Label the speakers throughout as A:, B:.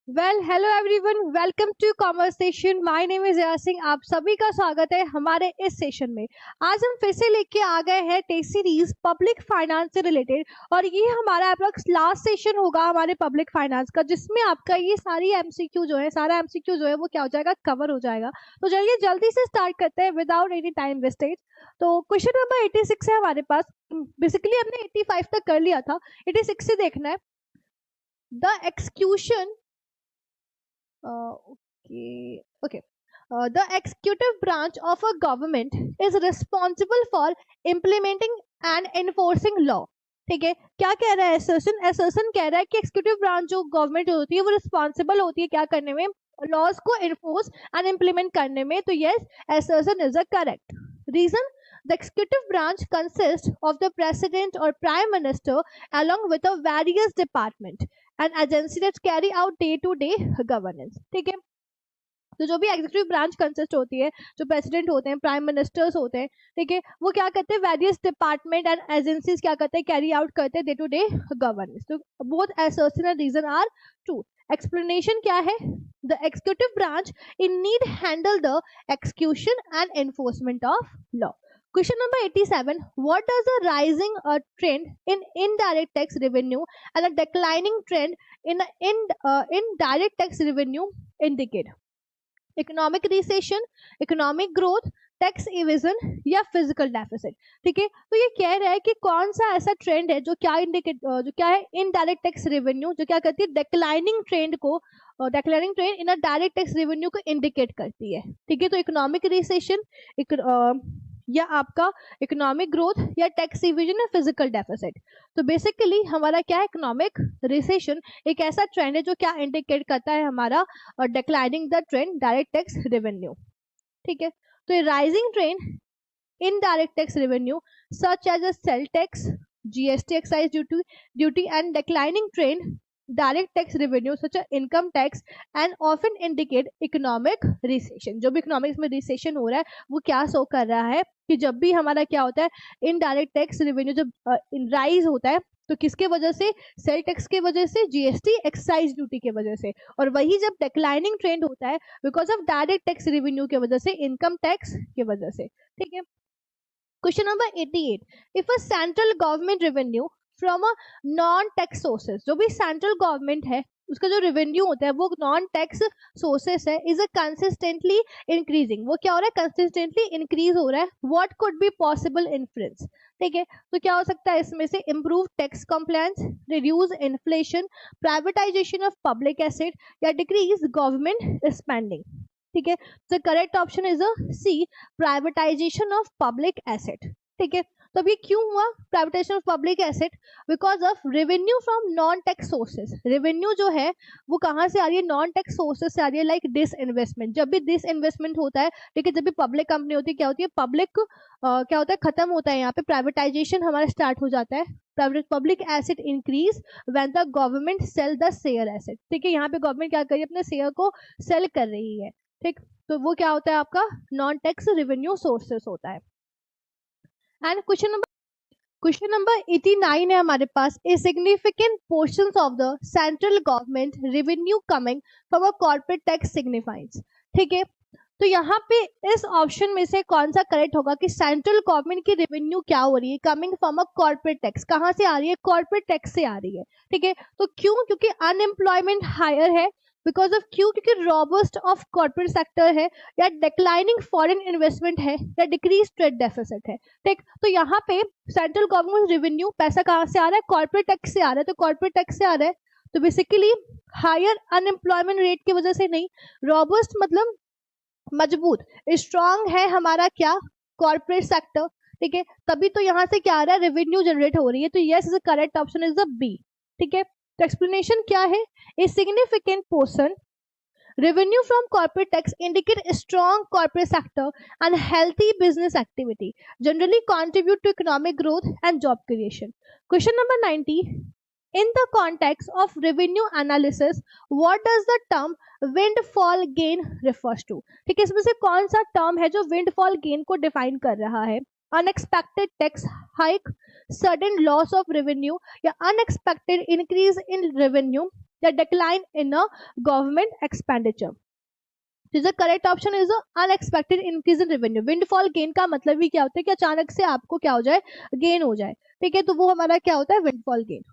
A: Hello everyone, welcome to conversation. My name is Yaar Singh. आप सभी का स्वागत है हमारे इस सेशन में। आज हम फिर से लेके आ गए हैं टेस्ट सीरीज पब्लिक फाइनेंस से रिलेटेड, और ये हमारा अप्रोक्स लास्ट सेशन होगा हमारे पब्लिक फाइनेंस का, जिसमें आपका ये सारी एमसीक्यू जो है, सारा एमसीक्यू जो है वो क्या हो जाएगा, कवर हो जाएगा। तो चलिए जल्दी से स्टार्ट करते हैं विदाउट एनी टाइम वेस्टेज। तो क्वेश्चन नंबर 86 है हमारे पास। बेसिकली हमने 85 तक कर लिया था, 86 से देखना है। The execution okay. The executive branch of a government is responsible for implementing and enforcing law. ठीक है, क्या कह रहा है एसर्शन? एसर्शन कह रहा है कि एक्सिक्यूटिव ब्रांच जो गवर्नमेंट होती है वो रिस्पॉन्सिबल होती है क्या करने में, लॉज को इन्फोर्स एंड इम्प्लीमेंट करने में। तो yes, assertion is a correct reason. The executive branch consists of the president or prime minister along with a various department and agency that carry out day to day governance. ठीक है, तो जो भी executive branch consist होती है, जो president होते हैं, प्राइम मिनिस्टर्स होते हैं, ठीक है, वो क्या करते हैं, वेरियस डिपार्टमेंट एंड एजेंसीज क्या करते हैं, कैरी आउट करते हैं डे टू डे गवर्नेंस। तो both assertion and reason are true. Explanation क्या है? The executive branch in need handle the execution and enforcement of law. Question number 87. What does a rising trend in indirect tax revenue and a declining trend in indirect tax revenue indicate? Economic recession, economic growth, tax evasion या physical deficit. ठीक है, तो ये कह रहा है कि कौन सा ऐसा ट्रेंड है जो क्या इंडिकेट, जो क्या है, इनडायरेक्ट टैक्स रेवेन्यू, जो क्या करती है, डिक्लाइनिंग ट्रेंड को, डिक्लाइनिंग ट्रेंड इन अ डायरेक्ट टैक्स रेवेन्यू को इंडिकेट करती है। ठीक है, तो इकोनॉमिक रिसेशन या आपका इकोनॉमिक ग्रोथ या टैक्स इवेजन या फिजिकल डेफिसिट। तो बेसिकली हमारा क्या है, इकोनॉमिक रिसेशन एक ऐसा ट्रेंड है जो क्या इंडिकेट करता है, हमारा declining the trend direct tax revenue. ठीक है, तो rising trend indirect tax revenue such as a sell tax, GST, excise duty and declining trend direct tax revenue such as income tax and often indicate economic recession। जो भी economics में recession हो रहा है वो क्या शो कर रहा है कि जब भी हमारा क्या होता है, इनडायरेक्ट टैक्स रेवेन्यू जब राइज होता है तो किसके वजह से, सेल टैक्स के वजह से, जीएसटी एक्साइज ड्यूटी के वजह से, और वही जब डिक्लाइनिंग ट्रेंड होता है because of direct tax revenue के वजह से, इनकम टैक्स के वजह से। ठीक है, question number 88. If a central government revenue from a non tax sources, जो भी सेंट्रल गवर्नमेंट है उसका जो रेवेन्यू होता है वो नॉन टैक्स सोर्सेस है, इज अ कंसिस्टेंटली इंक्रीजिंग, वो क्या हो रहा है, कंसिस्टेंटली इंक्रीज हो रहा है। What could be possible influence? ठीक है, तो क्या हो सकता है इसमें से, improve tax compliance, reduce inflation, privatisation of public asset या डिक्रीज गवर्नमेंट स्पेंडिंग। ठीक है, तो correct option is a C, privatisation of public asset. ठीक है, तो अभी क्यों हुआ privatisation of public asset? Because of revenue from non tax sources. Revenue जो है वो कहाँ से आ रही है, नॉन टैक्स सोर्सेज से आ रही है, लाइक डिस इन्वेस्टमेंट। जब भी डिस इन्वेस्टमेंट होता है, ठीक है, जब भी पब्लिक कंपनी होती है, क्या होती है, पब्लिक क्या होता है, खत्म होता है, यहाँ पे प्राइवेटाइजेशन हमारा स्टार्ट हो जाता है। Public asset increase when the government sell the share asset. ठीक है, यहाँ पे गवर्नमेंट क्या कर रही है, अपने शेयर को सेल कर रही है। ठीक, तो वो क्या होता है, आपका नॉन टैक्स रेवेन्यू सोर्सेस होता है। एंड क्वेश्चन नंबर 89 है हमारे पास, a significant portions of the central government revenue coming from a corporate tax signifies. ठीक है, तो यहाँ पे इस ऑप्शन में से कौन सा करेक्ट होगा कि सेंट्रल गवर्नमेंट की रेवेन्यू क्या हो रही है, coming from a corporate tax, कहाँ से आ रही है, कॉर्पोरेट टैक्स से आ रही है। ठीक है, तो क्यों, क्योंकि अनएम्प्लॉयमेंट हायर है, बिकॉज ऑफ क्यों, क्योंकि रॉबस्ट ऑफ कॉर्पोरेट सेक्टर है, या डिक्लाइनिंग फॉरेन इन्वेस्टमेंट है, या डिक्रीज ट्रेड डेफिसिट है। ठीक, तो यहाँ पे सेंट्रल गवर्नमेंट रेवेन्यू पैसा कहाँ से आ रहा है, कॉर्पोरेट टैक्स से आ रहा है। तो कॉर्पोरेट टैक्स से आ रहा है, तो बेसिकली हायर अनएम्प्लॉयमेंट रेट की वजह से नहीं, रॉबस्ट मतलब मजबूत, स्ट्रांग है हमारा क्या, कॉर्पोरेट सेक्टर। ठीक है, तभी तो यहाँ से क्या आ रहा है, रेवेन्यू जनरेट हो रही है। तो yes, is correct option is the B. ठीक है, तो एक्सप्लेनेशन क्या है, a significant portion revenue from corporate tax indicate a strong corporate sector and healthy business activity, generally contribute to economic growth and job creation. Question number 90. In the context of revenue analysis, what does the term windfall gain refers to? ठीक है, इसमें से कौन सा term है जो windfall gain को define कर रहा है? Unexpected tax hike, sudden loss of revenue या अनएक्सपेक्टेड इंक्रीज इन रेवेन्यू या decline in a government expenditure. The correct option is unexpected increase in revenue. Windfall gain का मतलब ही क्या होता है कि अचानक से आपको क्या हो जाए, गेन हो जाए, ठीक है, तो वो हमारा क्या होता है, windfall gain.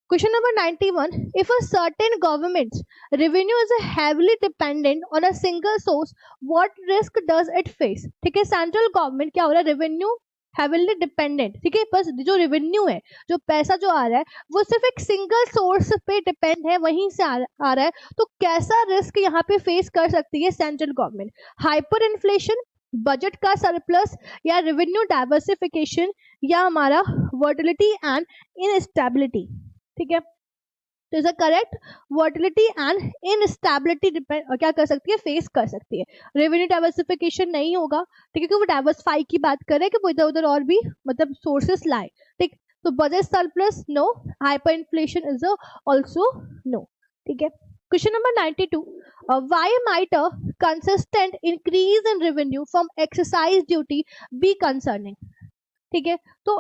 A: Question number 91. If a certain government's revenue is heavily dependent on a single source, what risk does it face? ठीक है, सेंट्रल गवर्नमेंट क्या हो रहा है, रेवेन्यू हेविली डिपेंडेंट, ठीक है, बस जो रेवेन्यू है, जो पैसा जो आ रहा है वो सिर्फ एक सिंगल सोर्स पे डिपेंड है, वहीं से आ रहा है, तो कैसा रिस्क यहाँ पे फेस कर सकती है central government? Hyper inflation, budget का सरप्लस, या रेवेन्यू डाइवर्सिफिकेशन, या हमारा वर्टिलिटी एंड इनस्टेबिलिटी। ठीक है, तो is correct, volatility and instability depend क्या कर सकती है, फेस कर सकती है। रेवेन्यू डाइवर्सिफिकेशन नहीं होगा, ठीक है, क्योंकि वो डाइवर्सिफाई की बात कर रहे हैं कि वो इधर उधर और भी मतलब सोर्सेस लाए, ठीक। तो budget surplus no, hyperinflation is also no, ठीक है। Question number 92. Why might a consistent increase in revenue from excise duty be concerning? ठीक है, तो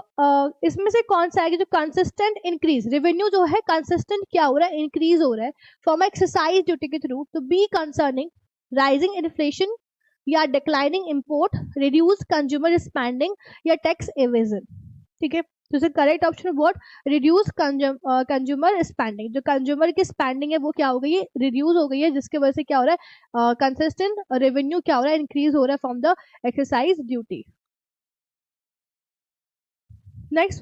A: इसमें से कौन सा है जो कंसिस्टेंट इंक्रीज, रेवेन्यू जो है कंसिस्टेंट क्या हो रहा है, इंक्रीज हो रहा है फ्रॉम एक्सरसाइज ड्यूटी के थ्रू, तो बी कंसर्निंग राइजिंग इन्फ्लेशन, या declining import, reduce consumer spending, या टैक्स एवेजन। ठीक है, तो इसका correct option what, reduce consumer spending. जो कंज्यूमर की स्पेंडिंग है वो क्या हो गई है, रिड्यूस हो गई है, जिसकी वजह से क्या हो रहा है, कंसिस्टेंट रेवेन्यू क्या हो रहा है, इंक्रीज हो रहा है from the exercise duty. Next,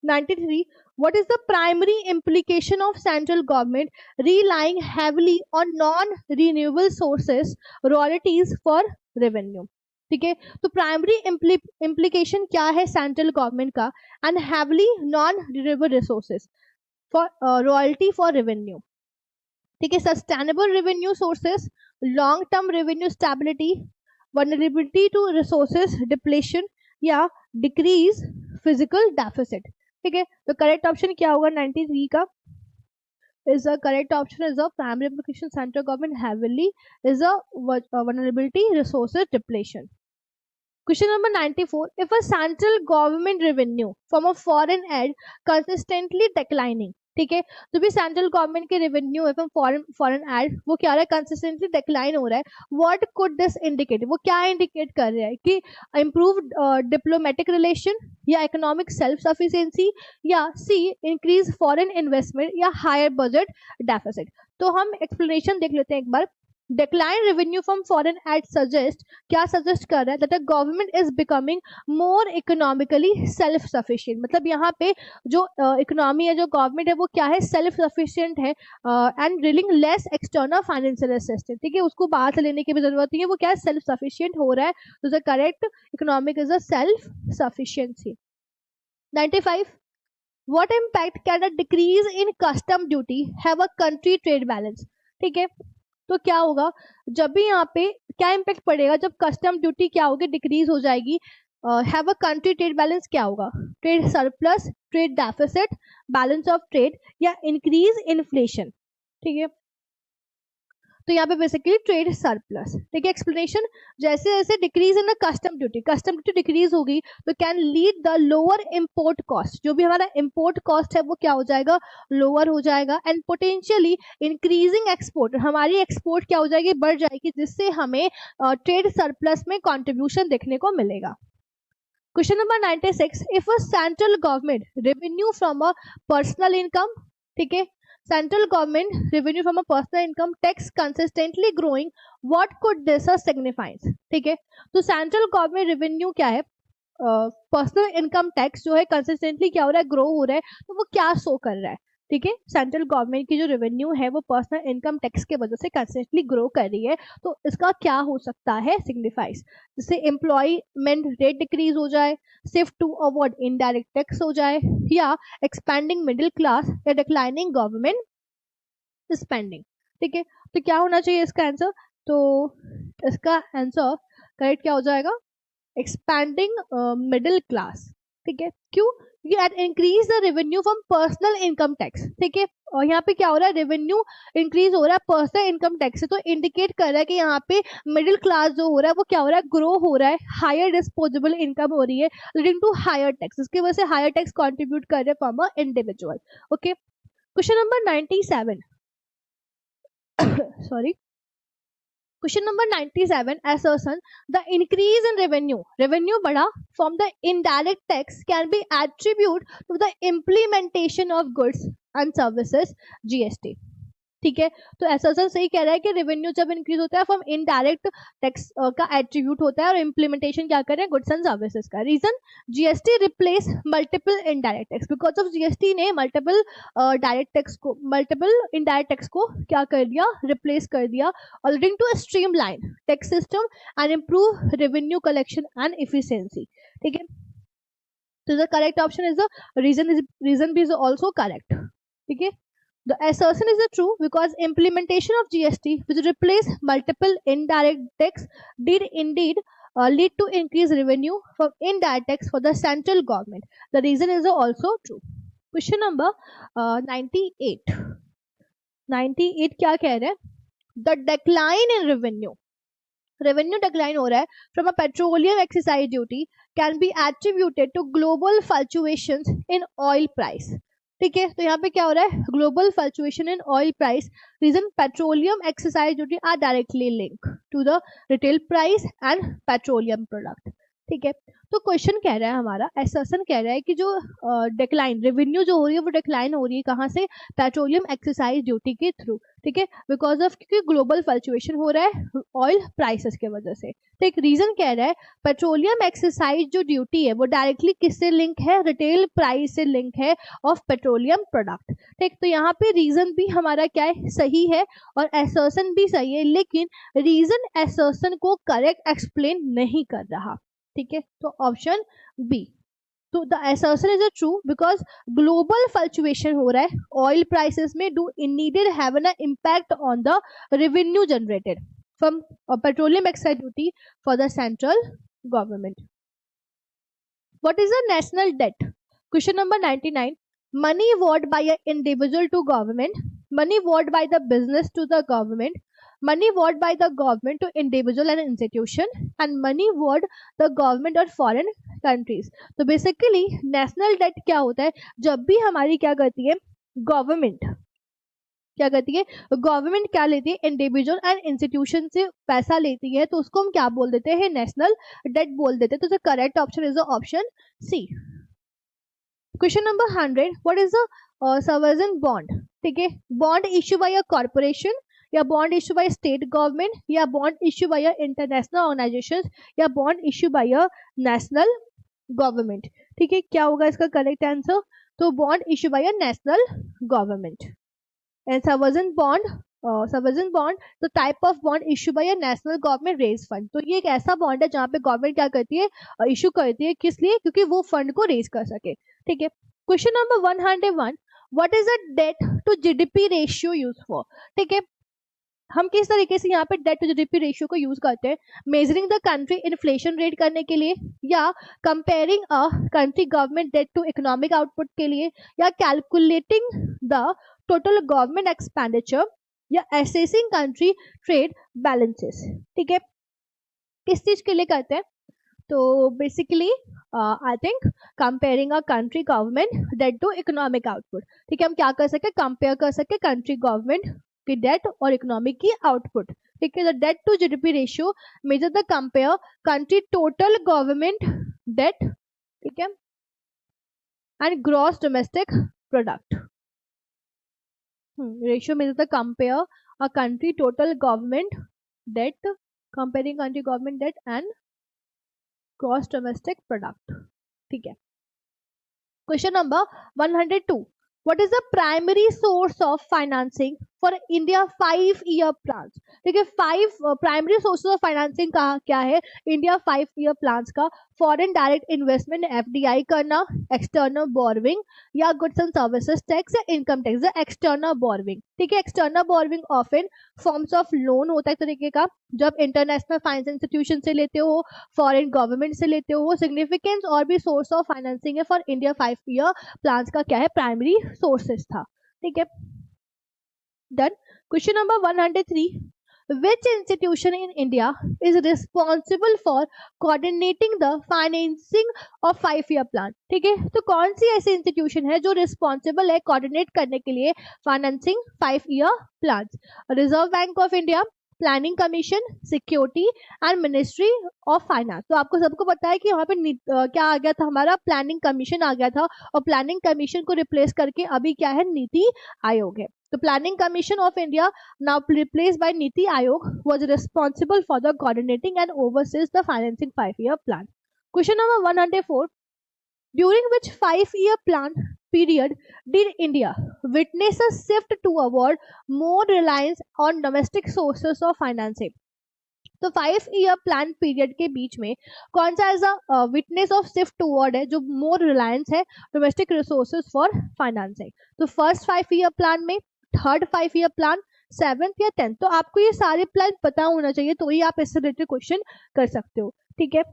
A: 93. What is the primary implication of central government relying heavily on non-renewable sources, royalties for revenue? ठीक है, तो प्राइमरी इम्प्लीकेशन क्या है सेंट्रल गवर्नमेंट का, and heavily non renewable resources for royalty for revenue. ठीक है, sustainable revenue sources, long term revenue stability, vulnerability to resources depletion, या decrease physical deficit. ठीक है, तो करेक्ट ऑप्शन क्या होगा 93 का, is the correct option is the primary application central government heavily is a vulnerability resources depletion. Question number 94. If a central government revenue from a foreign aid consistently declining, ठीक है, तो भी central government के revenue है from foreign add वो क्या हो रहा है, कंसिस्टेंटली डिक्लाइन हो रहा है, व्हाट कुड दिस इंडिकेट, वो क्या इंडिकेट कर रहा है कि इम्प्रूव डिप्लोमेटिक रिलेशन, या इकोनॉमिक सेल्फ सफिशिएंसी, या सी इंक्रीज फॉरेन इन्वेस्टमेंट, या हायर बजट डेफिसिट। तो हम एक्सप्लेनेशन देख लेते हैं एक बार। Decline revenue from foreign aid suggest, क्या suggest कर रहा है, that the government is becoming more economically self sufficient। मतलब यहाँ पे जो इकोनॉमी है, जो गवर्नमेंट है, वो क्या है, सेल्फ सफिशिएंट है, and relying less external financial assistance. ठीक है, उसको बाहर से लेने की भी जरूरत नहीं है, वो क्या है, सेल्फ सफिशिएंट हो रहा है, तो the correct economic is a self sufficiency. 95. What impact can a decrease in custom duty have a country trade balance? ठीक है, तो क्या होगा, जब भी यहाँ पे क्या इम्पैक्ट पड़ेगा, जब कस्टम ड्यूटी क्या होगी, डिक्रीज हो जाएगी, have a country trade balance क्या होगा, trade surplus, trade deficit, balance of trade, या इंक्रीज इन्फ्लेशन। ठीक है, तो यहाँ पे बेसिकली ट्रेड सरप्लस। ठीक है, एक्सप्लेनेशन, जैसे जैसे decrease in custom duty decrease होगी, तो can lead the lower import cost, जो भी हमारा इंपोर्ट कॉस्ट है वो क्या हो जाएगा, लोअर हो जाएगा, एंड पोटेंशियली इंक्रीजिंग एक्सपोर्ट, हमारी एक्सपोर्ट क्या हो जाएगी, बढ़ जाएगी, जिससे हमें ट्रेड सरप्लस में कॉन्ट्रीब्यूशन देखने को मिलेगा। Question number 96. If a central government revenue from a personal income, ठीक है, central government revenue from a personal income tax consistently growing, what could this signifies? ठीक है, तो सेंट्रल गवर्नमेंट रेवेन्यू क्या है, पर्सनल इनकम टैक्स जो है consistently क्या हो रहा है, ग्रो हो रहा है, तो वो क्या शो कर रहा है, ठीक है, सेंट्रल गवर्नमेंट की जो रेवेन्यू है वो पर्सनल इनकम टैक्स के वजह से कंसिस्टेंटली ग्रो कर रही है, तो इसका क्या हो सकता है, सिग्निफाइज, जैसे एम्प्लॉयमेंट रेट डिक्रीज हो जाए, shift to award indirect tax हो जाए, या एक्सपैंडिंग मिडिल क्लास, या डिक्लाइनिंग गवर्नमेंट स्पेंडिंग। ठीक है, तो क्या होना चाहिए इसका आंसर, तो इसका आंसर करेक्ट क्या हो जाएगा, एक्सपैंडिंग मिडिल क्लास। ठीक है, क्यों, increase the revenue from personal income tax. ठीक है, और यहाँ पे क्या हो रहा है, रेवेन्यू इंक्रीज हो रहा है पर्सनल इनकम टैक्स से, तो इंडिकेट कर रहा है कि यहाँ पे मिडिल क्लास जो हो रहा है वो क्या हो रहा है, ग्रो हो रहा है, हायर डिस्पोजेबल इनकम हो रही है, लीडिंग टू हायर टैक्स, इसकी वजह से हायर टैक्स कॉन्ट्रीब्यूट कर रहे हैं from a individual. Okay, question number 97 sorry. Question number 97, assertion, the increase in revenue बढ़ा from the indirect tax can be attributed to the implementation of goods and services GST. ठीक है, तो assertion सही कह रहा है कि रेवेन्यू जब इंक्रीज होता है फ्रॉम इनडायरेक्ट टैक्स का एट्रीब्यूट होता है और इम्प्लीमेंटेशन क्या कर रहे हैं, गुड्स एंड सर्विसेज का. Reason, GST replace multiple indirect tax. Because of GST ने मल्टीपल इनडायरेक्ट टैक्स को क्या कर दिया, रिप्लेस कर दिया, leading to streamline tax system and improve revenue collection and efficiency. ठीक है, तो the correct option is the reason B is also correct. ठीक है, the assertion is true because implementation of GST, which replaced multiple indirect tax, did indeed lead to increased revenue from indirect tax for the central government. The reason is also true. Question number 98. 98 क्या कह रहे हैं? The decline in revenue decline हो रहा है from a petroleum excise duty can be attributed to global fluctuations in oil price. ठीक है, तो यहाँ पे क्या हो रहा है, global fluctuation in oil price. Reason, petroleum excise duty are directly link to the retail price and petroleum product. ठीक है, तो क्वेश्चन कह रहा है हमारा, एसर्शन कह रहा है कि जो डिक्लाइन रेवेन्यू जो हो रही है वो डिक्लाइन हो रही है कहाँ से, पेट्रोलियम एक्साइज ड्यूटी के थ्रू. ठीक है, बिकॉज ऑफ क्योंकि ग्लोबल फ्लक्चुएशन हो रहा है ऑयल प्राइसेस के वजह से. तो एक रीजन कह रहा है पेट्रोलियम एक्साइज जो ड्यूटी है वो डायरेक्टली किससे लिंक है, रिटेल प्राइस से लिंक है ऑफ पेट्रोलियम प्रोडक्ट. ठीक, तो यहाँ पे रीजन भी हमारा क्या है, सही है, और एसर्शन भी सही है, लेकिन रीजन एसर्शन को करेक्ट एक्सप्लेन नहीं कर रहा. ठीक है, तो ऑप्शन बी. तो the assertion is a true because global fluctuation हो रहा है ऑयल प्राइसेस में, do indeed have an impact on the revenue generated from petroleum excise duty for the central government. What is the national debt? Question number 99. Money owed by an individual to government, money owed by the business to the government, money owed by the government to individual and institution, and money owed the government or foreign countries. तो basically national date क्या होता है, जब भी हमारी क्या करती है गवर्नमेंट, क्या करती है गवर्नमेंट क्या लेती है, इंडिविजुअल एंड इंस्टीट्यूशन से पैसा लेती है, तो उसको हम क्या बोल देते हैं, नेशनल डेट बोल देते हैं. तो correct option is the option C. Question number 100, what is the sovereign bond. ठीक है, bond issue by a corporation, या bond issue by state government, या bond issue by international organisations, या bond issue by national government. ठीक है, क्या होगा इसका करेक्ट आंसर, तो bond issue by national government. And sovereign bond the type of bond issue by national government raise fund. तो ये एक ऐसा बॉन्ड है जहां पे गवर्नमेंट क्या करती है, इश्यू करती है, किस लिए, क्योंकि वो फंड को रेज कर सके. ठीक है, question number 101, what is the debt to GDP ratio use for. ठीक है, हम किस तरीके से यहाँ पे डेट टू जीडीपी रेशियो को यूज करते हैं, measuring the country inflation rate करने के लिए, या comparing a country government debt to economic output के लिए, या calculating the total government expenditure, या असेसिंग कंट्री ट्रेड बैलेंसेस. ठीक है, किस चीज के लिए करते हैं, तो basically I think comparing a country government debt to economic output. ठीक है, हम क्या कर सके, कंपेयर कर सके कंट्री गवर्नमेंट की डेट और इकोनॉमी की आउटपुट. ठीक है, the debt to GDP ratio measure the compare country total government debt, ठीक है, and gross domestic product. Ratio measure the compare a country total government debt, comparing country government debt and gross domestic product. ठीक है, question number 102, what is the primary source of financing for India 5-year plans. ठीक है, 5 primary sources of financing का क्या है, India 5-year plans का, foreign direct investment FDI करना, external borrowing, या गुड्स एंड सर्विसेज टैक्स, या इनकम टैक्स. External borrowing. ठीक है, external borrowing often forms of loan होता है तरीके का, जब इंटरनेशनल फाइनेंस इंस्टीट्यूशन से लेते हो, फॉरेन गवर्नमेंट से लेते हो. सिग्निफिकेंस और भी सोर्स ऑफ फाइनेंसिंग है फॉर इंडिया 5-year प्लान्स का क्या है, प्राइमरी सोर्सेज था. ठीक है, done. Question number 103, which institution in India is responsible for coordinating the financing of 5 year plan? ठीक है, तो कौन सी ऐसी इंस्टीट्यूशन है जो रिस्पॉन्सिबल है कोऑर्डिनेट करने के लिए financing 5 year plan? Reserve bank of India, planning commission, security and ministry of finance. तो आपको सबको पता है कि यहाँ पे क्या आ गया था, हमारा प्लानिंग कमीशन आ गया था, और प्लानिंग कमीशन को रिप्लेस करके अभी क्या है, नीति आयोग है। तो planning commission of India, now replaced by NITI Aayog, was responsible for the coordinating and overseas the financing 5 year plan. Question number 104, during which 5 year plan period did India witness a shift toward more reliance on domestic sources of financing? तो 5 year plan period के बीच में कौन सा ऐसा witness of shift toward है जो मोर रिलायंस है domestic resources for financing? तो फर्स्ट 5 year प्लान में, थर्ड 5 year प्लान, सेवेंथ या 10th। तो आपको ये सारे प्लान पता होना चाहिए, तो ही आप इससे रिलेटेड क्वेश्चन कर सकते हो। ठीक है,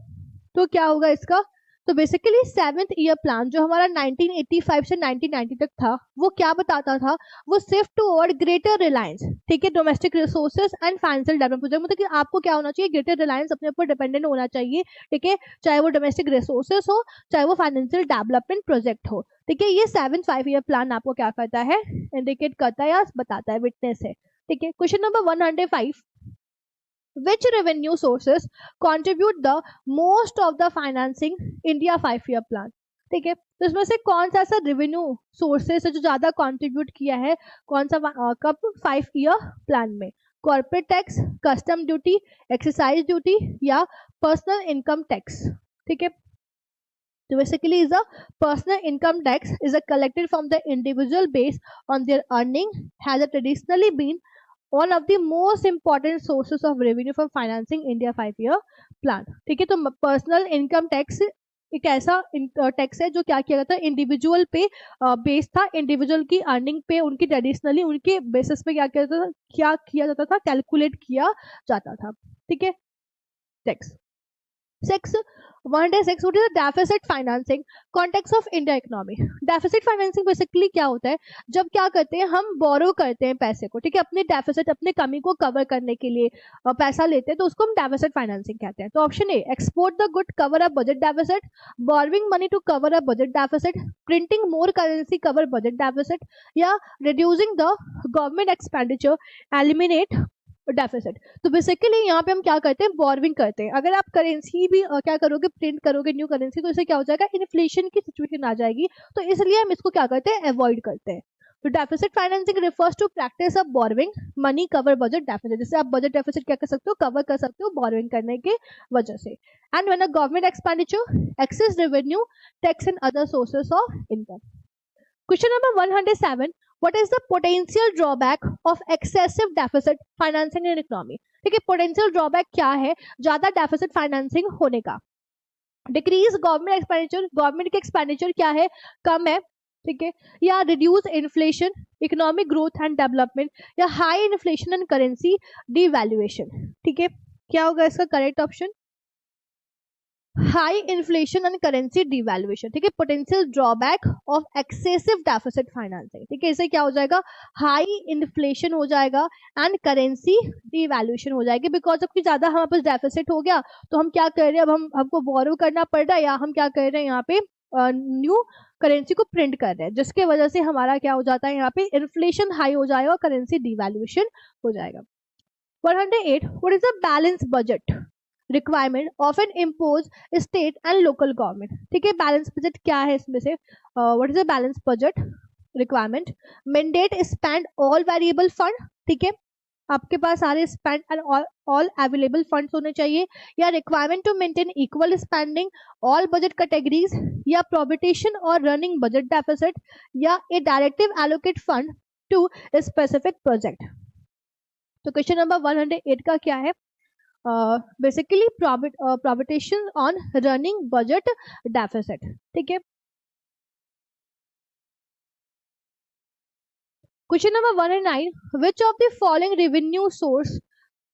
A: तो क्या होगा इसका? तो बेसिकली 7th year प्लान जो हमारा 1985 से 1990 तक था, वो क्या बताता था? वो शिफ्ट टुवर्ड ग्रेटर रिलायंस, ठीक है, domestic resources and financial development project. मतलब कि आपको क्या होना चाहिए? ग्रेटर रिलायंस अपने ऊपर डिपेंडेंट होना चाहिए, ठीक है, चाहे वो डोमेस्टिक रिसोर्सेज हो, चाहे वो फाइनेंशियल डेवलपमेंट प्रोजेक्ट हो। ठीक है, ये 7th 5 year प्लान आपको क्या करता है? इंडिकेट करता है या बताता है, विटनेस है। ठीक है, question number 105, which revenue sources contribute the most of the financing India 5 year plan? ठीक है, तो इसमें से कौन सा ऐसा रेवेन्यू सोर्सेस है जो ज्यादा कंट्रीब्यूट किया है, कौन सा कब? 5 year प्लान में। Corporate tax, custom duty, excise duty या पर्सनल इनकम टैक्स? ठीक है, so basically is a personal income tax is a collected from the individual based on their earning, has traditionally been one of the most important sources of revenue for financing India 5 year plan। ठीक है, तो personal income tax एक ऐसा tax है जो क्या किया जाता है? इंडिविजुअल पे बेस था, इंडिविजुअल की अर्निंग पे उनकी ट्रेडिशनली उनके बेसिस पे क्या किया जाता था? कैलकुलेट किया जाता था। ठीक है, tax. 6 106, what is the deficit financing context of India economy? deficit financing basically क्या होता है? जब क्या करते हैं, हम बोरो करते हैं पैसे को, ठीक है, अपने डेफिसिट, अपने कमी को कवर करने के लिए पैसा लेते हैं, तो उसको हम डेफिसिट फाइनेंसिंग कहते हैं। तो option A, export the good cover a budget deficit, borrowing money to cover a budget deficit, printing more currency cover budget deficit, या reducing the government expenditure eliminate deficit. तो बेसिकली यहाँ पे हम क्या करते हैं? बोरविंग करते हैं। अगर आप करेंसी भी क्या करोगे? प्रिंट करोगे न्यू करेंसी, तो इससे क्या हो जाएगा? इन्फ्लेशन की सिचुएशन आ जाएगी, तो इसलिए हम इसको क्या करते हैं? अवॉइड करते हैं। तो deficit financing refers to practice of borrowing money cover budget deficit. जैसे आप बजट डेफिसिट क्या कर सकते हो? कवर कर सकते हो बोरविंग करने के वजह से। And when a government expenditure excess revenue tax and other sources of income. Question number 107, what is the potential drawback of excessive deficit financing in economy? ठीक है, potential drawback क्या है ज्यादा deficit financing होने का? Decrease government expenditure, government के expenditure क्या है? कम है, ठीक है, या reduce inflation, economic growth and development, या high inflation and currency devaluation। ठीक है, क्या होगा इसका correct option? High inflation and currency devaluation. ठीक है, potential drawback of excessive deficit financing. ठीक है, इससे क्या हो जाएगा? हाई इन्फ्लेशन हो जाएगा एंड करेंसी डिवैल्यूएशन हो जाएगी, बिकॉज अब ज्यादा हमारे पास डेफिसिट हो गया, तो हम क्या कर रहे हैं? अब हमको बोरो करना पड़ रहा है, या हम क्या कर रहे हैं? यहाँ पे न्यू करेंसी को प्रिंट कर रहे हैं, जिसके वजह से हमारा क्या हो जाता है? यहाँ पे इन्फ्लेशन हाई हो जाएगा और करेंसी डिवैल्यूएशन हो जाएगा। 108, what is the balanced budget requirement of an impose state and local government? ठीक है, बैलेंस बजट क्या है इसमें से? What is the balance budget requirement? Mandate spend all variable fund, ठीक है, आपके पास सारे spend and all available funds होने चाहिए, या requirement to maintain equal spending all budget categories, या प्रोबिटेशन और रनिंग बजट डेफिसिट, या a directive allocate fund to specific project. तो क्वेश्चन नंबर 108 का क्या है? Basically prohibition on running budget deficit. ठीक है, question number 109, which of the following revenue source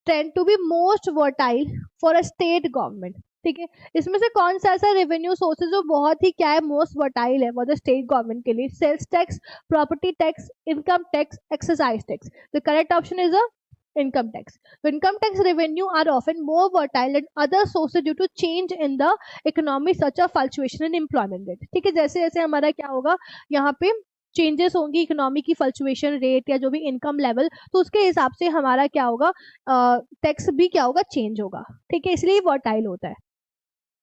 A: tend to be most versatile for a state government? ठीक है, इसमें से कौन सा ऐसा रेवेन्यू सोर्सेज जो बहुत ही क्या है? मोस्ट वर्टाइल है फॉर द स्टेट गवर्नमेंट के लिए? Sales tax, property tax, income tax, excise tax. The correct option is a income tax. So income tax revenue are often more volatile than other sources due to change in the economy such as fluctuation in employment rate. ठीक है, जैसे जैसे हमारा क्या होगा यहाँ पे changes होंगी इकोनॉमी की फ्लक्चुएशन रेट या जो भी इनकम लेवल, तो उसके हिसाब से हमारा क्या होगा टैक्स भी क्या होगा चेंज होगा. ठीक है, इसलिए वर्टाइल होता है.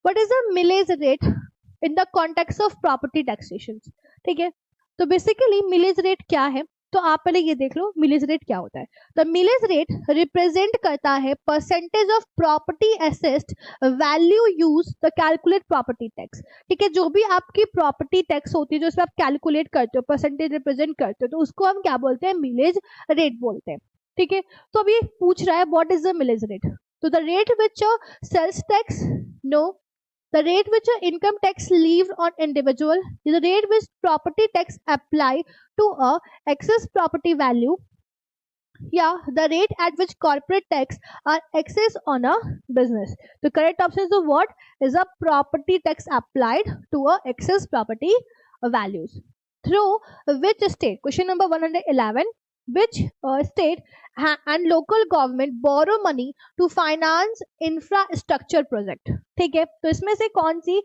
A: What is the millage rate in the context of property taxation? ठीक है, तो बेसिकली मिलेज रेट क्या है, तो आप पहले ये देख लो मिलेज रेट क्या होता है. तो मिलेज रेट रिप्रेजेंट करता है percentage of property assessed value use the calculate property tax. ठीक है, जो भी आपकी प्रॉपर्टी टैक्स होती है जो उसमें आप कैलकुलेट करते हो, परसेंटेज रिप्रेजेंट करते हो, तो उसको हम क्या बोलते हैं, मिलेज रेट बोलते हैं. ठीक है, तो अभी पूछ रहा है what is the millage rate. तो the rate which sales tax, no. The rate which income tax levied on individual is the rate which property tax apply to a excess property value. Yeah, the rate at which corporate tax are excess on a business. The correct option is what? Is a property tax applied to a excess property values. Through which state? Question number 111. Which state and local government borrow money to finance infrastructure project? ठीक है, तो इसमें से कौन सी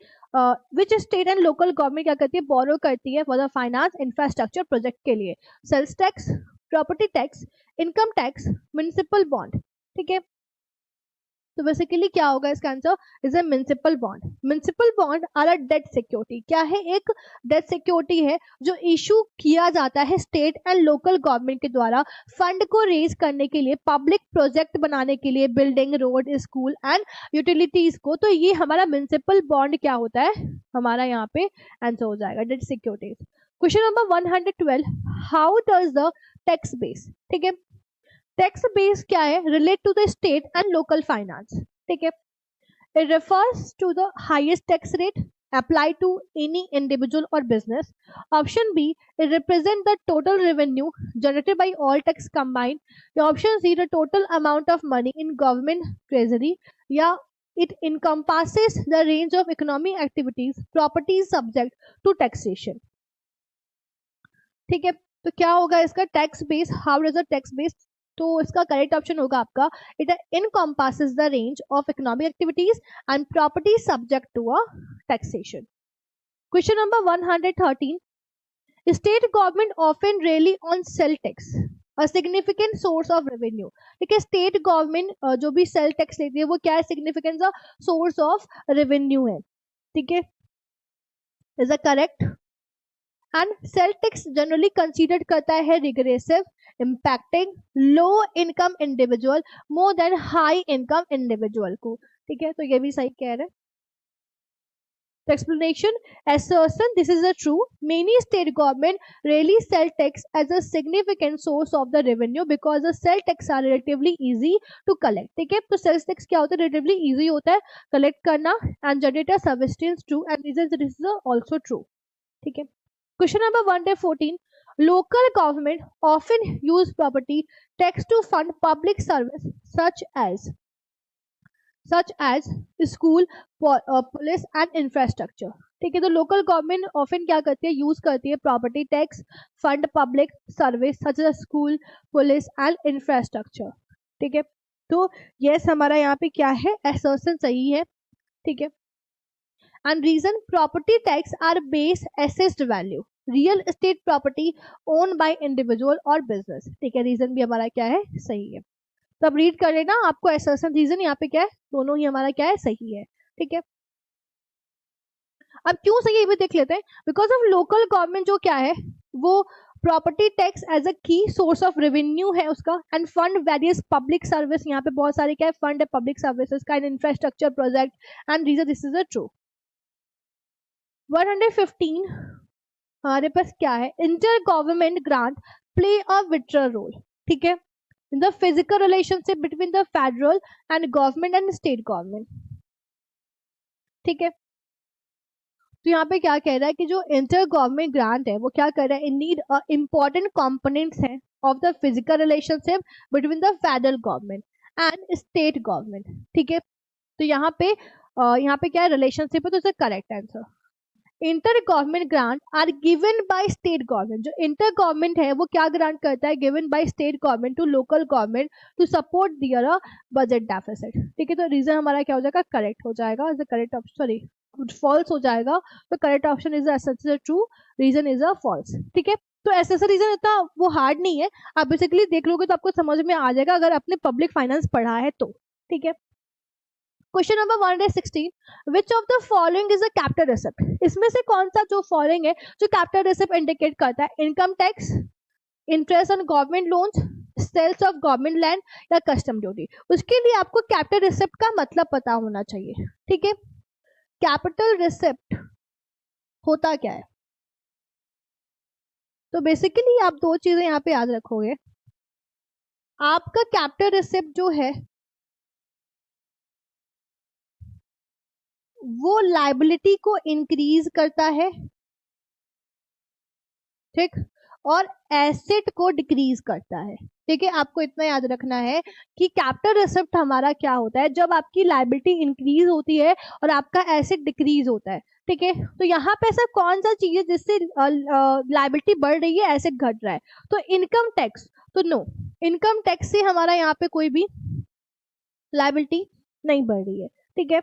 A: which state and local government क्या करती है, बोरो करती है for the finance infrastructure project के लिए? Sales tax, property tax, income tax, municipal bond. ठीक है, तो बेसिकली क्या होगा इसका answer is a municipal bond. Municipal bond are a debt security. क्या है, एक डेट सिक्योरिटी है जो इशू किया जाता है स्टेट एंड लोकल गवर्नमेंट के द्वारा फंड को रेज करने के लिए, पब्लिक प्रोजेक्ट बनाने के लिए, building, road, school and utilities को. तो ये हमारा म्युनिसिपल बॉन्ड क्या होता है, हमारा यहाँ पे आंसर हो जाएगा debt securities. Question number 112. How does the tax base, ठीक है, टैक्स बेस क्या है, relate to the state and local finance. ठीक है, it refers to the highest tax rate applied to any individual or business. Option B, it represent the total revenue generated by all tax combined. The option C, the total amount of money in government treasury. Yeah, it encompasses the range of economic activities, properties subject to taxation. ठीक है, तो क्या होगा इसका tax base, how does the tax base? तो इसका correct option होगा आपका it encompasses the range of economic activities and property subject to a taxation. Question number 113. State government often rely on sale tax a significant source of revenue. ठीक है, state government जो भी sale tax लेती है वो क्या है, significant source of revenue है. ठीक है, is a correct. And sale tax generally considered करता है regressive, impacting low income individual more than high income individual को. ठीक है, तो ये भी सही कह रहे हैं. The explanation, assertion, this is a true. Many state government really sell tax as a significant source of the revenue because the sell tax are relatively easy to collect. ठीक है, तो sales tax क्या होता है, relatively easy होता है collect करना and generate a subsistence true and this is also true. ठीक है. Question number 114. Local government often use property tax to fund public service such as school, police and infrastructure. ठीक है, तो local government often क्या करती है, use करती है property tax fund public service such as school, police and infrastructure. ठीक है, तो यस हमारा यहाँ पे क्या है, असर्शन सही है. ठीक है, and reason, property tax are base assessed value real estate property own by individual और बिजनेस. ठीक है, रीजन भी हमारा क्या है, सही है. तो अब रीड कर लेना, आपको असर्शन रीजन यहाँ पे क्या है, दोनों ही हमारा क्या है, सही है. ठीक है, अब क्यों सही है ये भी देख लेते हैं. बिकॉज ऑफ लोकल गवर्नमेंट जो क्या है वो प्रॉपर्टी टैक्स एज अ की सोर्स ऑफ रेवेन्यू है उसका and fund various public service. यहाँ पे बहुत सारे क्या है, फंड है पब्लिक सर्विसेज का and infrastructure project and reason this is a true. 115 हमारे पास क्या है, inter government grant play a vital role. ठीक है, in the physical relationship between the federal and government and state government. ठीक है, तो यहाँ पे क्या कह रहा है कि जो इंटर गवर्नमेंट ग्रांट है वो क्या कर रहा है, इन नीड इंपॉर्टेंट कंपोनेंट्स हैं of the physical relationship between the federal government and state government. ठीक है, तो यहाँ पे क्या है, रिलेशनशिप है, तो इसका correct answer inter government grant are given by state government. जो इंटर गवर्नमेंट है वो क्या ग्रांट करता है, given by state government to local government to support their budget deficit. ठीक है, तो रीजन हमारा क्या हो जाएगा, करेक्ट हो जाएगा, is the correct option, sorry false हो जाएगा, तो correct option is true, reason is a false. ठीक है, तो ऐसा रीजन इतना वो हार्ड नहीं है, आप बेसिकली देख लोगे तो आपको समझ में आ जाएगा अगर आपने पब्लिक फाइनेंस पढ़ा है तो। ठीक है, question number 116, which of the following is a capital receipt. इसमें से कौन सा जो फॉलोइंग है जो कैपिटल रिसिप्ट इंडिकेट करता है, income tax, interest on government loans, sales of government land या कस्टम ड्यूटी। उसके लिए आपको कैपिटल रिसिप्ट का मतलब पता होना चाहिए। ठीक है, कैपिटल रिसिप्ट होता क्या है, तो बेसिकली आप दो चीजें यहाँ पे याद रखोगे। आपका कैपिटल रिसिप्ट जो है वो लायबिलिटी को इंक्रीज करता है, ठीक, और एसेट को डिक्रीज करता है। ठीक है, आपको इतना याद रखना है कि कैपिटल रिसिप्ट हमारा क्या होता है, जब आपकी लायबिलिटी इंक्रीज होती है और आपका एसेट डिक्रीज होता है। ठीक है, तो यहाँ पे ऐसा कौन सा चीज है जिससे लायबिलिटी बढ़ रही है, एसेट घट रहा है, तो इनकम टैक्स, तो नो, इनकम टैक्स से हमारा यहाँ पे कोई भी लायबिलिटी नहीं बढ़ रही है। ठीक है,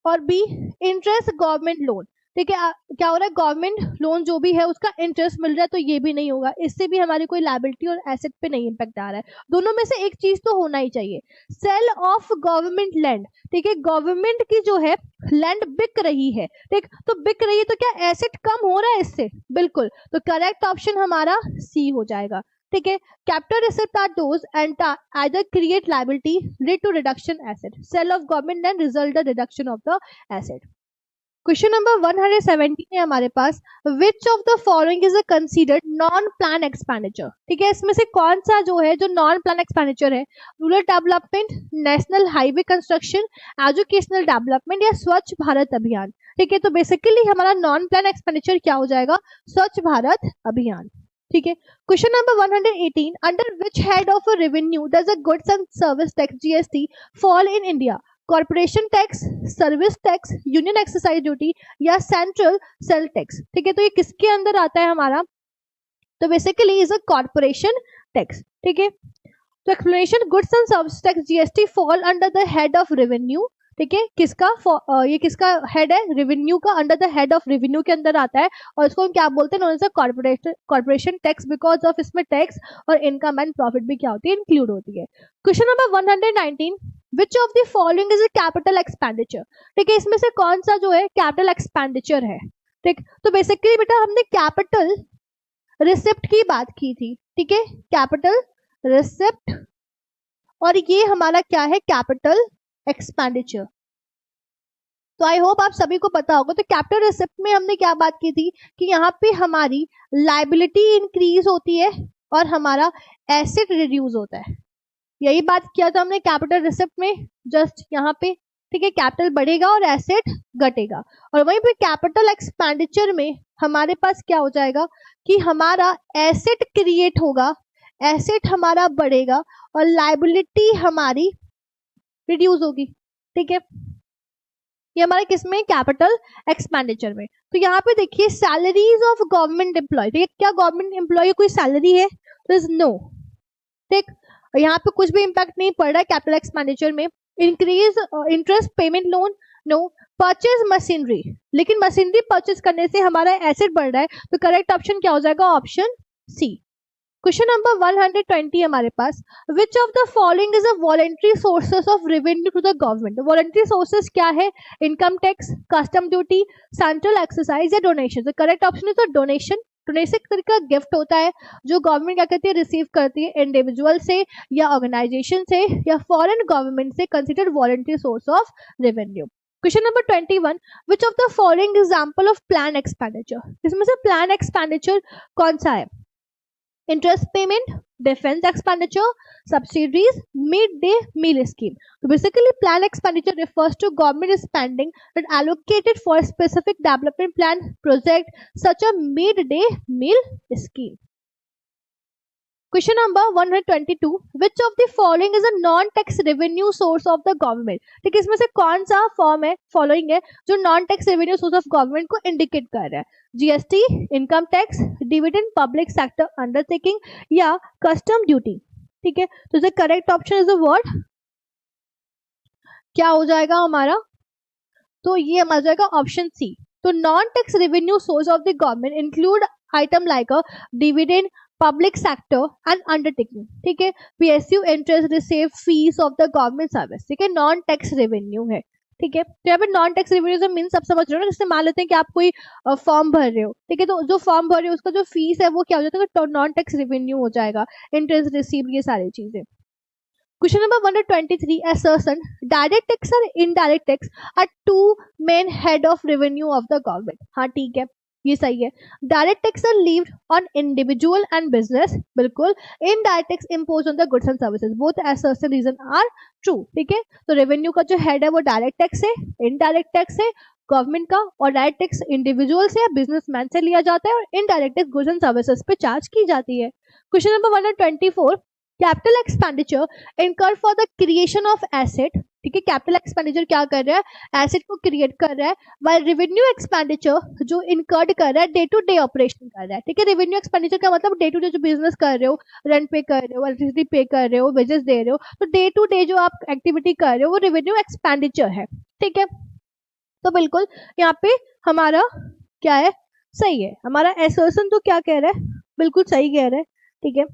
A: और बी, इंटरेस्ट गवर्नमेंट लोन। ठीक है, क्या हो रहा है, गवर्नमेंट लोन जो भी है उसका इंटरेस्ट मिल रहा है, तो ये भी नहीं होगा, इससे भी हमारी कोई लायबिलिटी और एसेट पे नहीं इम्पैक्ट आ रहा है। दोनों में से एक चीज तो होना ही चाहिए। सेल ऑफ गवर्नमेंट लैंड, ठीक है, गवर्नमेंट की जो है लैंड बिक रही है, ठीक, तो बिक रही है तो क्या एसेट कम हो रहा है इससे, बिल्कुल, तो करेक्ट ऑप्शन हमारा सी हो जाएगा। ठीक है, capital receipt are those and either create liability, lead to reduction asset, sell of government land result the reduction of the asset। Question number 117 है हमारे पास, which of the following is considered non plan expenditure. ठीक है, इसमें से कौन सा जो है जो नॉन प्लान एक्सपेंडिचर है, rural development, national highway construction, educational development या स्वच्छ भारत अभियान। ठीक है, तो बेसिकली हमारा नॉन प्लान एक्सपेंडिचर क्या हो जाएगा, स्वच्छ भारत अभियान। ठीक है, question number 118, under which head of revenue does a goods and service tax GST fall in India, corporation tax, service tax, union exercise duty या सेंट्रल सेल टैक्स। ठीक है, तो ये किसके अंदर आता है हमारा, तो basically is a corporation tax. ठीक है, तो explanation, goods and service tax GST fall under the head of revenue. ठीक है, किसका ये किसका हेड है, रेवेन्यू का, under the head of revenue के अंदर आता है, और इसको हम क्या बोलते हैं, known as corporation tax, because of इसमें टैक्स और इनकम एंड प्रॉफिट भी क्या होती है, इंक्लूड होती है। Question number 119, which of the following is a capital expenditure. ठीक है, इसमें से कौन सा जो है कैपिटल एक्सपेंडिचर है। ठीक, तो बेसिकली बेटा हमने कैपिटल रिसिप्ट की बात की थी। ठीक है, कैपिटल रिसिप्ट, और ये हमारा क्या है, कैपिटल एक्सपेंडिचर। तो आई होप आप सभी को पता होगा। तो कैपिटल रिसिप्ट में हमने क्या बात की थी कि यहाँ पे हमारी लायबिलिटी इंक्रीज होती है और हमारा एसेट रिड्यूस होता है, यही बात किया था हमने कैपिटल रिसिप्ट में, जस्ट यहाँ पे। ठीक है, कैपिटल बढ़ेगा और एसेट घटेगा, और वहीं पे कैपिटल एक्सपेंडिचर में हमारे पास क्या हो जाएगा कि हमारा एसेट क्रिएट होगा, एसेट हमारा बढ़ेगा और लायबिलिटी हमारी रिड्यूस होगी। ठीक है, ये हमारे किस में, कैपिटल एक्सपेंडिचर में। तो यहाँ पे देखिए सैलरीज ऑफ गवर्नमेंट एम्प्लॉय, ठीक है, क्या गवर्नमेंट एम्प्लॉय कोई सैलरी है, तो इज नो। ठीक, यहाँ पे कुछ भी इम्पैक्ट नहीं पड़ रहा है कैपिटल एक्सपेंडिचर में। Increase interest payment loan, no. Purchase machinery, लेकिन मशीनरी परचेज करने से हमारा एसेट बढ़ रहा है, तो करेक्ट ऑप्शन क्या हो जाएगा, ऑप्शन सी। क्वेश्चन नंबर 120 हमारे पास, which of the following is a voluntary sources of revenue to the government. Voluntary sources क्या है, income tax, custom duty, central exercise या डोनेशन। तो correct option is donation. Donation एक तरह का gift होता है जो गवर्नमेंट क्या कहती है, रिसीव करती है इंडिविजुअल से या ऑर्गेनाइजेशन से या फॉरेन गवर्नमेंट से, considered voluntary source of revenue. Question number 21, which of the following example of plan expenditure. इसमें से प्लान एक्सपेंडिचर कौन सा है, interest payment, defence expenditure, subsidies, mid-day meal scheme. So basically plan expenditure refers to government spending that allocated for a specific development plan project such a mid-day meal scheme. Question number 122, which of the following is a non tax revenue source of the government. ठीक है, इसमें से कौन सा form है following है जो non tax revenue source of government को इंडिकेट कर रहा है? GST, income tax, dividend, public sector undertaking या कस्टम ड्यूटी। ठीक है, तो the correct option is a word, क्या हो जाएगा हमारा? तो ये हमारा जाएगा ऑप्शन सी। तो non tax revenue source of the government include item like a dividend, public sector and undertaking. ठीक है, PSU, interest receive, fees of the government service. ठीक है, नॉन टैक्स रेवेन्यू है। ठीक है, तो यहाँ पे नॉन टैक्स रेवेन्यू से मीन सब समझ रहे हो ना, जैसे मान लेते हैं कि आप कोई फॉर्म भर रहे हो। ठीक है, तो जो फॉर्म भर रहे हो उसका जो फीस है वो क्या हो जाता है, नॉन टैक्स रेवेन्यू हो जाएगा, इंटरेस्ट रिसीव, ये सारी चीजें। Question number 123, assertion, direct tax और indirect tax are two main head of revenue of the government। हाँ ठीक है, ये सही है। Direct tax are levied on individual and business, बिल्कुल। Indirect tax impose on the goods and services, both assertion reason are true. ठीक है, तो रेवेन्यू का जो हेड है वो डायरेक्ट टैक्स है, इनडायरेक्ट टैक्स है गवर्नमेंट का, और डायरेक्ट टैक्स इंडिविजुअल से या बिजनेसमैन से लिया जाता है, और indirect tax goods and services पे चार्ज की जाती है। क्वेश्चन नंबर 124, कैपिटल एक्सपेंडिचर इनकर for the creation of asset. ठीक है, कैपिटल एक्सपेंडिचर क्या कर रहा है, एसेट को क्रिएट कर रहा है, वाइल रेवेन्यू एक्सपेंडिचर जो इनकर्ड कर रहा है डे टू डे ऑपरेशन कर रहा है। ठीक है, रेवेन्यू एक्सपेंडिचर का मतलब डे टू डे जो बिजनेस कर रहे हो, रेंट पे कर रहे हो, इलेक्ट्रिसिटी पे कर रहे हो, वेजेस दे रहे हो, तो डे टू डे जो आप एक्टिविटी कर रहे हो वो रेवेन्यू एक्सपेंडिचर है। ठीक है, तो बिल्कुल यहाँ पे हमारा क्या है, सही है। हमारा एसोसिएशन तो क्या कह रहा है, बिल्कुल सही कह रहा है। ठीक है,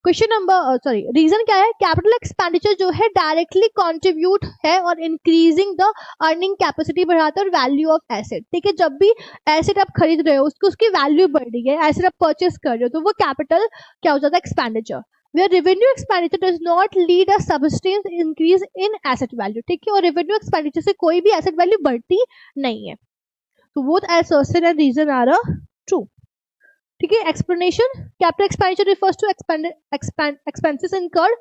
A: क्वेश्चन नंबर रीजन क्या है, कैपिटल एक्सपेंडिचर जो है डायरेक्टली कंट्रीब्यूट है और इंक्रीजिंग द अर्निंग कैपेसिटी बढ़ाता है और वैल्यू ऑफ एसेट। ठीक है, जब भी एसेट आप खरीद रहे हो उसकी वैल्यू बढ़ रही है, एसेट आप परचेस कर रहे हो, तो वो कैपिटल क्या हो जाता है, expenditure. Where revenue expenditure does not lead a substantial increase in asset value। ठीक है, और रेवेन्यू एक्सपेंडिचर से कोई भी एसेट वैल्यू बढ़ती नहीं है, तो both assertion and reason are true। ठीक है, explanation, capital expenditure refers to expenses incurred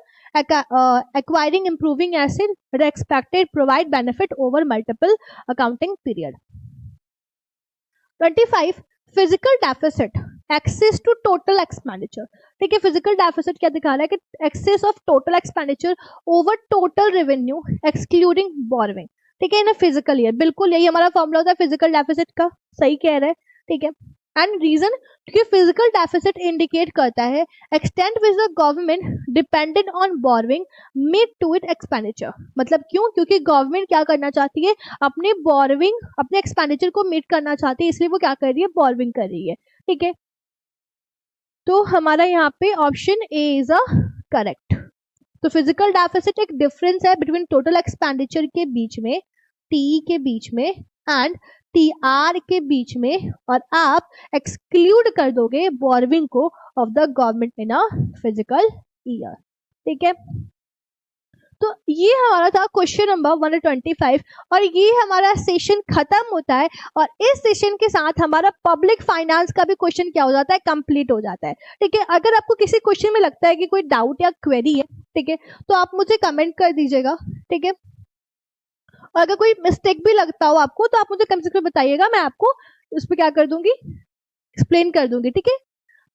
A: acquiring improving asset that are expected provide benefit over multiple accounting period। 25, physical deficit excess to total expenditure. ठीक है, physical deficit क्या दिखा रहा है कि excess of total expenditure over total revenue excluding borrowing. ठीक है, in physical year, बिल्कुल यही हमारा फॉर्मूला होता है फिजिकल डेफिसिट का, सही कह रहे हैं। ठीक है, एंड रीजन, क्योंकि फिजिकल डेफिसिट इंडिकेट करता है extent which the government dependent on borrowing meet to it expenditure. मतलब क्यों, क्योंकि गवर्नमेंट क्या करना चाहती है, अपने बोरोइंग, अपने एक्सपेंडिचर को मीट करना चाहती है, इसलिए वो क्या कर रही है, बोरोइंग कर रही है। ठीक है, तो हमारा यहाँ पे option A is a correct. तो फिजिकल डेफिसिट एक डिफरेंस है बिटवीन टोटल एक्सपेंडिचर के बीच में, टी के बीच में एंड टी आर के बीच में, और आप एक्सक्लूड कर दोगे बोरोइंग को of the government in a physical year. ठीक है, तो ये हमारा था क्वेश्चन नंबर 125, और ये हमारा सेशन खत्म होता है, और इस सेशन के साथ हमारा पब्लिक फाइनेंस का भी क्वेश्चन क्या हो जाता है, कंप्लीट हो जाता है। ठीक है, अगर आपको किसी क्वेश्चन में लगता है कि कोई डाउट या क्वेरी है, ठीक है, तो आप मुझे कमेंट कर दीजिएगा। ठीक है, और अगर कोई मिस्टेक भी लगता हो आपको तो आप मुझे कम से कम बताइएगा, मैं आपको उस पर क्या कर दूंगी, एक्सप्लेन कर दूंगी। ठीक है,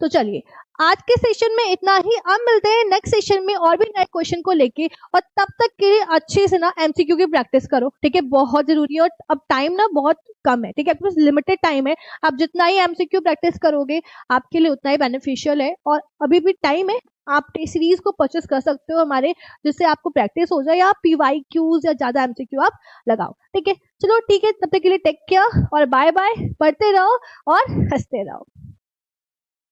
A: तो चलिए आज के सेशन में इतना ही, अब मिलते हैं नेक्स्ट सेशन में और भी नए क्वेश्चन को लेके, और तब तक के लिए अच्छे से ना एमसीक्यू की प्रैक्टिस करो। ठीक है, बहुत जरूरी है, और अब टाइम ना बहुत कम है। ठीक है, आपके पास लिमिटेड टाइम है, आप जितना ही एमसीक्यू प्रैक्टिस करोगे आपके लिए उतना ही बेनिफिशियल है, और अभी भी टाइम है, आप सीरीज को परचेस कर सकते हो हमारे, जिससे आपको प्रैक्टिस हो जाए, या पीवाईक्यूज या ज्यादा एमसीक्यू आप लगाओ। ठीक है, चलो ठीक है, तब तक के लिए टेक केयर और बाय बाय, पढ़ते रहो और हंसते रहो।